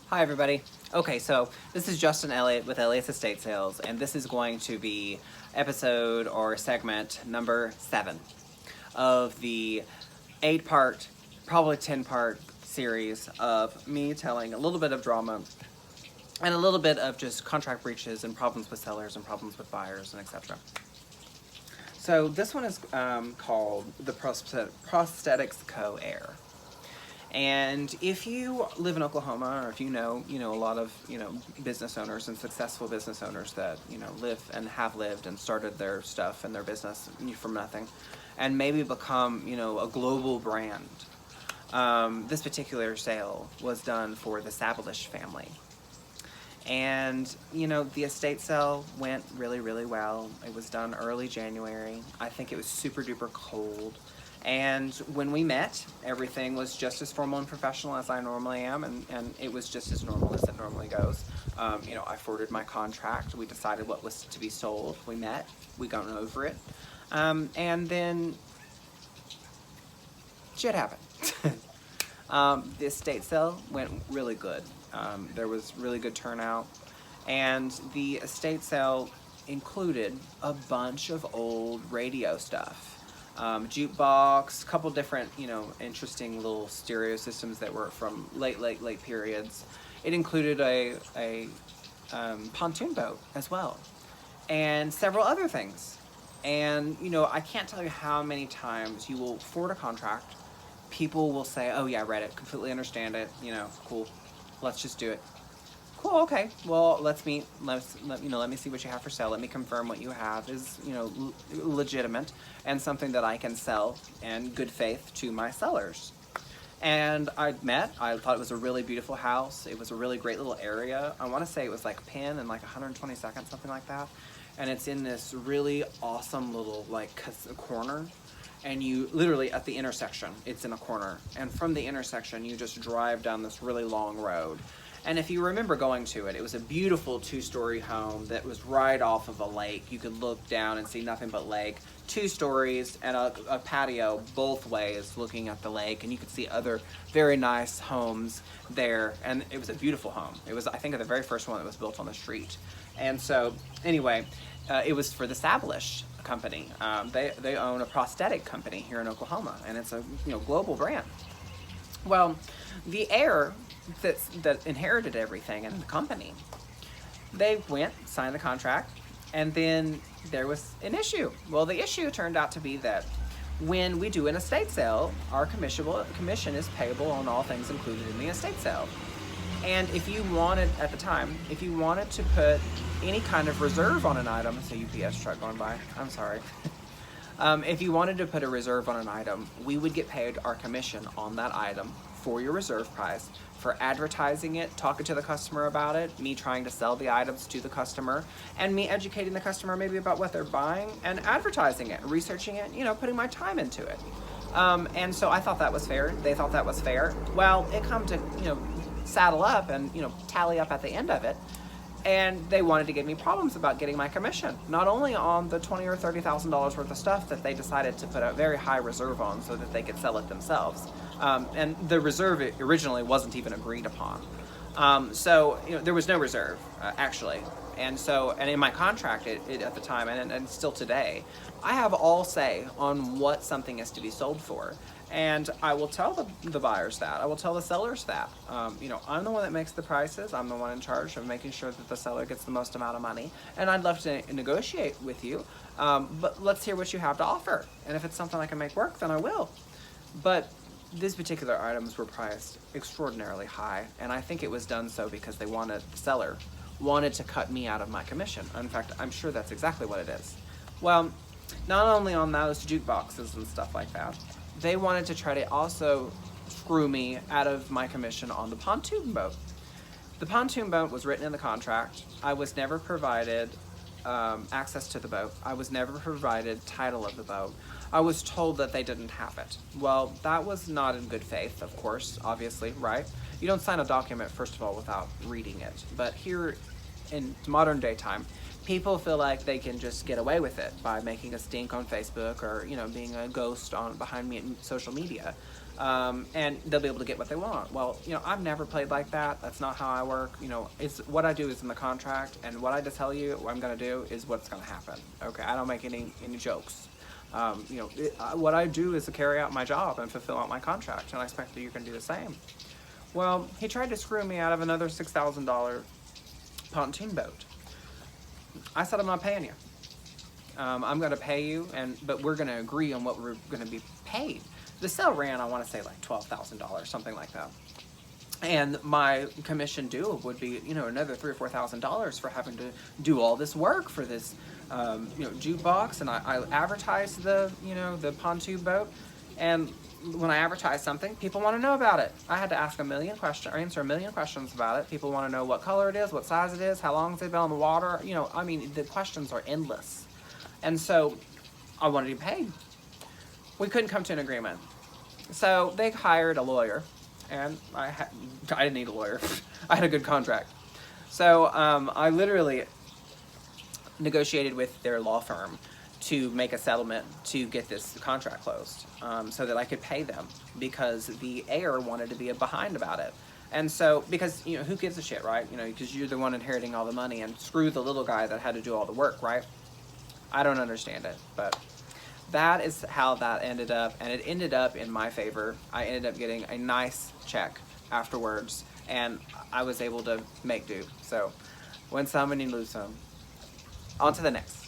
Hi everybody. Okay, so this is Justin Elliott with Elliott's Estate Sales, and this is going to be episode or segment number 7 of the 8-part, probably 10-part series of me telling a little bit of drama and a little bit of just contract breaches and problems with sellers and problems with buyers and etc. So this one is called the Prosthetics Co. Heir. And if you live in Oklahoma, or if you know a lot of, business owners and successful business owners that, live and have lived and started their stuff and their business from nothing and maybe become, a global brand. This particular sale was done for the Sabilish family. And, the estate sale went really, really well. It was done early January. I think it was super duper cold. And when we met, everything was just as formal and professional as I normally am, and it was just as normal as it normally goes. I forwarded my contract, we decided what was to be sold, we met, we got over it, and then shit happened. The estate sale went really good. There was really good turnout, and the estate sale included a bunch of old radio stuff. Jukebox, a couple different, interesting little stereo systems that were from late periods. It included a pontoon boat as well, and several other things. And, I can't tell you how many times you will forward a contract, people will say, oh yeah, I read it, completely understand it, cool, let's just do it. Cool, okay, well, let me see what you have for sale. Let me confirm what you have is, legitimate and something that I can sell in good faith to my sellers. And I thought it was a really beautiful house. It was a really great little area. I want to say it was like Penn and like 122nd, something like that. And it's in this really awesome little corner. And you literally at the intersection, it's in a corner. And from the intersection, you just drive down this really long road. And if you remember going to it, it was a beautiful 2-story home that was right off of a lake. You could look down and see nothing but lake. 2 stories and a patio both ways looking at the lake. And you could see other very nice homes there. And it was a beautiful home. It was, I think, the very first one that was built on the street. And so, anyway, it was for the Sabilish company. They own a prosthetic company here in Oklahoma. And it's a global brand. Well, the heir that inherited everything in the company, they went, signed the contract, and then there was an issue. Well, the issue turned out to be that when we do an estate sale, our commission is payable on all things included in the estate sale. And if you wanted, at the time, if you wanted to put any kind of reserve on an item, it's a UPS truck going by, I'm sorry. If you wanted to put a reserve on an item, we would get paid our commission on that item for your reserve price, for advertising it, talking to the customer about it, me trying to sell the items to the customer, and me educating the customer maybe about what they're buying and advertising it, researching it, putting my time into it. And so I thought that was fair. They thought that was fair. Well, it come to, saddle up and, tally up at the end of it. And they wanted to give me problems about getting my commission, not only on the $20,000 or $30,000 worth of stuff that they decided to put a very high reserve on so that they could sell it themselves. And the reserve originally wasn't even agreed upon. So there was no reserve, actually. And in my contract at the time, and still today, I have all say on what something is to be sold for. And I will tell the buyers that. I will tell the sellers that. I'm the one that makes the prices. I'm the one in charge of making sure that the seller gets the most amount of money. And I'd love to negotiate with you, but let's hear what you have to offer. And if it's something I can make work, then I will. But these particular items were priced extraordinarily high, and I think it was done so because the seller wanted to cut me out of my commission. In fact, I'm sure that's exactly what it is. Well, not only on those jukeboxes and stuff like that, they wanted to try to also screw me out of my commission on the pontoon boat. The pontoon boat was written in the contract. I was never provided access to the boat. I was never provided title of the boat. I was told that they didn't have it. Well, that was not in good faith, of course, obviously, right? You don't sign a document, first of all, without reading it. But here in modern day time, people feel like they can just get away with it by making a stink on Facebook or, being a ghost behind me social media. and they'll be able to get what they want. Well, you know, I've never played like that. That's not how I work. You know, it's what I do is in the contract, and what I just tell you what I'm going to do is what's going to happen. Okay, I don't make any jokes. You know, what I do is to carry out my job and fulfill out my contract, and I expect that you can do the same. Well, he tried to screw me out of another $6,000 pontoon boat. I said, I'm not paying you. I'm going to pay you, but we're going to agree on what we're going to be paid. The sale ran, I want to say, like $12,000, something like that. And my commission due would be, you know, another $3,000 or $4,000 for having to do all this work for this, you know, jukebox. And I advertised the, you know, the pontoon boat. And when I advertise something, people want to know about it. I had to ask answer a million questions about it. People want to know what color it is, what size it is, how long it's been on the water. You know, I mean, the questions are endless. And so I wanted to be paid. We couldn't come to an agreement. So they hired a lawyer, and I didn't need a lawyer. I had a good contract. So I literally negotiated with their law firm to make a settlement to get this contract closed, so that I could pay them, because the heir wanted to be behind about it. And so, because, you know, who gives a shit, right? You know, because you're the one inheriting all the money, and screw the little guy that had to do all the work, right? I don't understand it, but that is how that ended up, and it ended up in my favor. I ended up getting a nice check afterwards, and I was able to make do. So, win some and you lose some. On to the next.